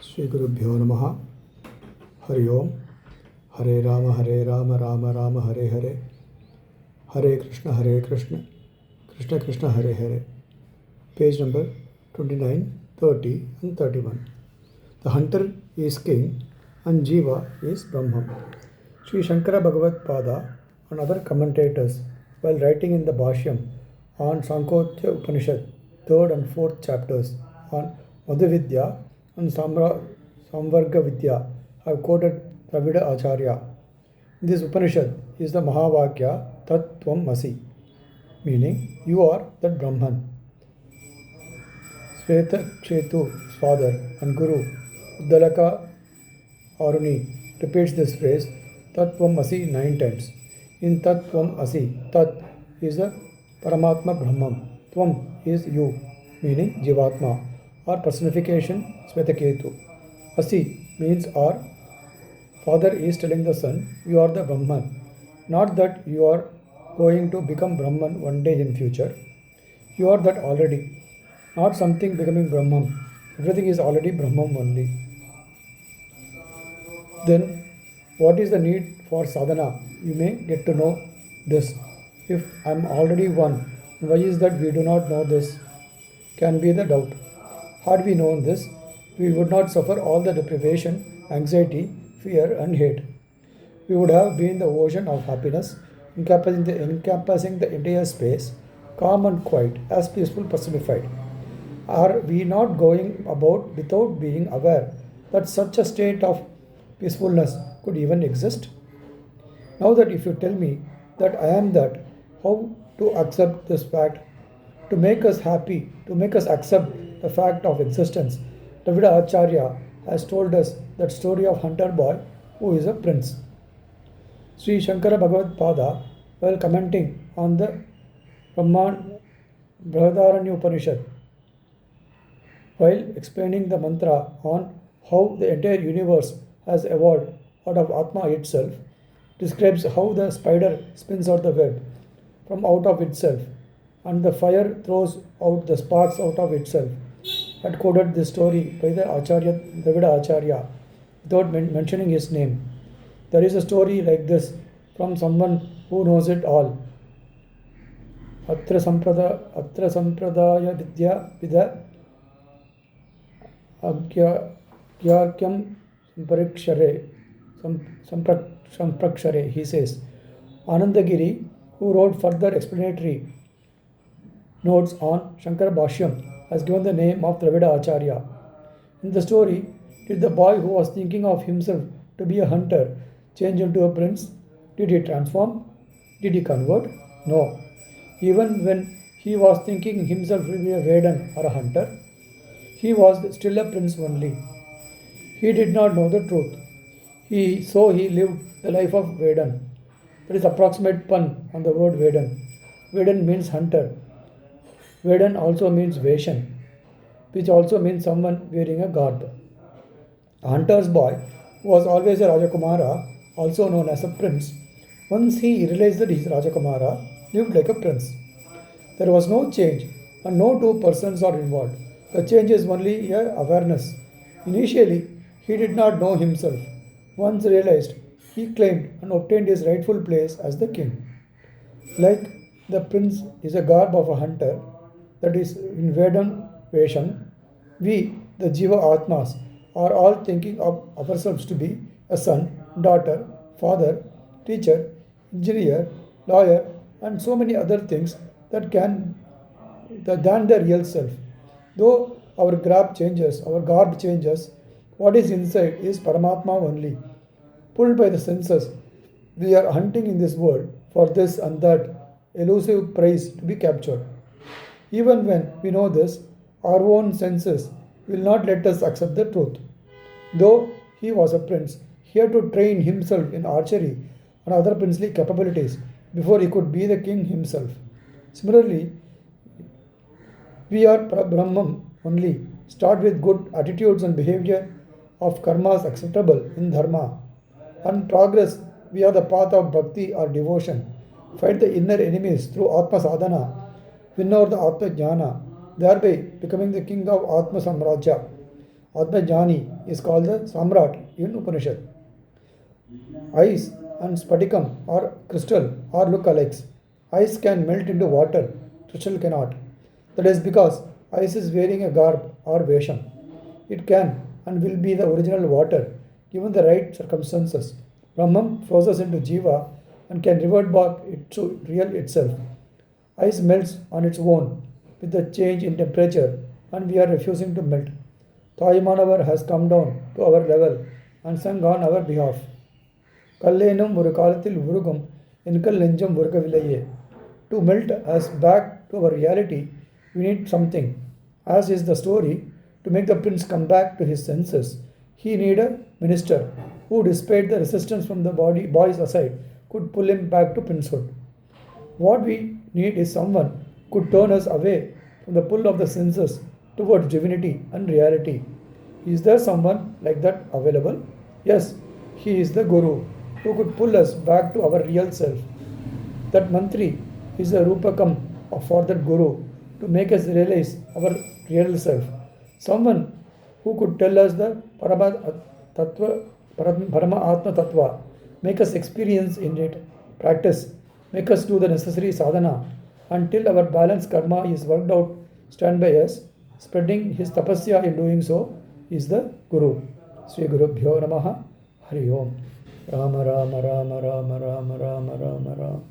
Sri Gurubhyo Namaha. Hari Om. Hare Rama, Rama Rama, Hare Hare. Hare Krishna, Krishna Krishna, Hare Hare. Page number 29, 30 and 31. The hunter is king and jiva is Brahman. Sri Shankara Bhagavad Pada and other commentators, while writing in the Bhashyam on Sankotya Upanishad, 3rd and 4th chapters on Madhavidya and Samvarga Vidya, have quoted Dravida Acharya. This Upanishad is the Mahavakya Tat Tvam Masi, meaning you are that Brahman. Svetakshetu's father and guru, Uddalaka Aruni, repeats this phrase Tat Tvam Asi 9 times. In Tat Tvam Asi, Tat is the Paramatma Brahman, Tvam is you, meaning Jivatma, or personification Svetaketu. Asi means or. Father is telling the son, you are the Brahman. Not that you are going to become Brahman one day in future. You are that already. Not something becoming Brahman. Everything is already Brahman only. Then, what is the need for sadhana? You may get to know this. If I am already one, why is that we do not know this? Can be the doubt. Had we known this, we would not suffer all the deprivation, anxiety, fear and hate. We would have been the ocean of happiness, encompassing the entire space, calm and quiet, as peaceful personified. Are we not going about without being aware that such a state of peacefulness could even exist? Now that if you tell me that I am that, how to accept this fact? To make us happy, to make us accept the fact of existence, Dravida Acharya has told us that story of hunter boy who is a prince. Sri Shankara Bhagavad Pada, while commenting on the Brahman Brihadaranya Upanishad, while explaining the mantra on how the entire universe has evolved out of Atma itself, describes how the spider spins out the web from out of itself and the fire throws out the sparks out of itself. Had quoted this story by the Acharya, Dravida Acharya, without mentioning his name. There is a story like this from someone who knows it all. Atra sampradaya vidya vida agyakyam samprakshare, he says. Anandagiri, who wrote further explanatory notes on Shankara Bhashyam, has given the name of Dravida Acharya. In the story, did the boy who was thinking of himself to be a hunter change into a prince? Did he transform? Did he convert? No. Even when he was thinking himself to be a Vedan or a hunter, he was still a prince only. He did not know the truth. So he lived the life of Vedan. That is approximate pun on the word Vedan. Vedan means hunter. Vedan also means Veshan, which also means someone wearing a garb. A hunter's boy, who was always a Rajakumara, also known as a prince, once he realized that he is Rajakumara, lived like a prince. There was no change and no two persons are involved. The change is only a awareness. Initially, he did not know himself. Once realized, he claimed and obtained his rightful place as the king. Like the prince is a garb of a hunter, that is in Vedan Vesham, we, the Jiva Atmas, are all thinking of ourselves to be a son, daughter, father, teacher, engineer, lawyer, and so many other things than the real self. Though our garb changes, what is inside is Paramatma only. Pulled by the senses, we are hunting in this world for this and that elusive prize to be captured. Even when we know this, our own senses will not let us accept the truth. Though he was a prince, he had to train himself in archery and other princely capabilities before he could be the king himself. Similarly, we are Brahman only. Start with good attitudes and behavior of karmas acceptable in dharma, and progress via the path of bhakti or devotion. Fight the inner enemies through Atma sadhana, win over the Atma Jnana, thereby becoming the king of Atma Samrajya. Atmajnani is called the Samrat in Upanishad. Ice and Spatikam or crystal are look-alikes. Ice can melt into water, crystal cannot. That is because ice is wearing a garb or vesham. It can and will be the original water given the right circumstances. Brahman freezes into jiva and can revert back to real itself. Ice melts on its own with the change in temperature and we are refusing to melt. Thayamanavar has come down to our level and sung on our behalf. Kallenum ஒரு காலத்தில் உருகும் என்கல் நெஞ்சம் உருகவில்லையே. To melt us back to our reality, we need something. As is the story, to make the prince come back to his senses, he needed a minister who, despite the resistance from the boys aside, could pull him back to princehood. What we need is someone who could turn us away from the pull of the senses towards divinity and reality. Is there someone like that available? Yes, he is the Guru who could pull us back to our real self. That mantri is the Rupakam for that Guru to make us realize our real self. Someone who could tell us the Parama Atma Tattva, make us experience in it, practice, make us do the necessary sadhana until our balanced karma is worked out, stand by us, spreading his tapasya in doing so is the Guru. Sri Guru Bhyo Namaha Hari Om. Rama Rama Rama Rama Rama Rama Rama Rama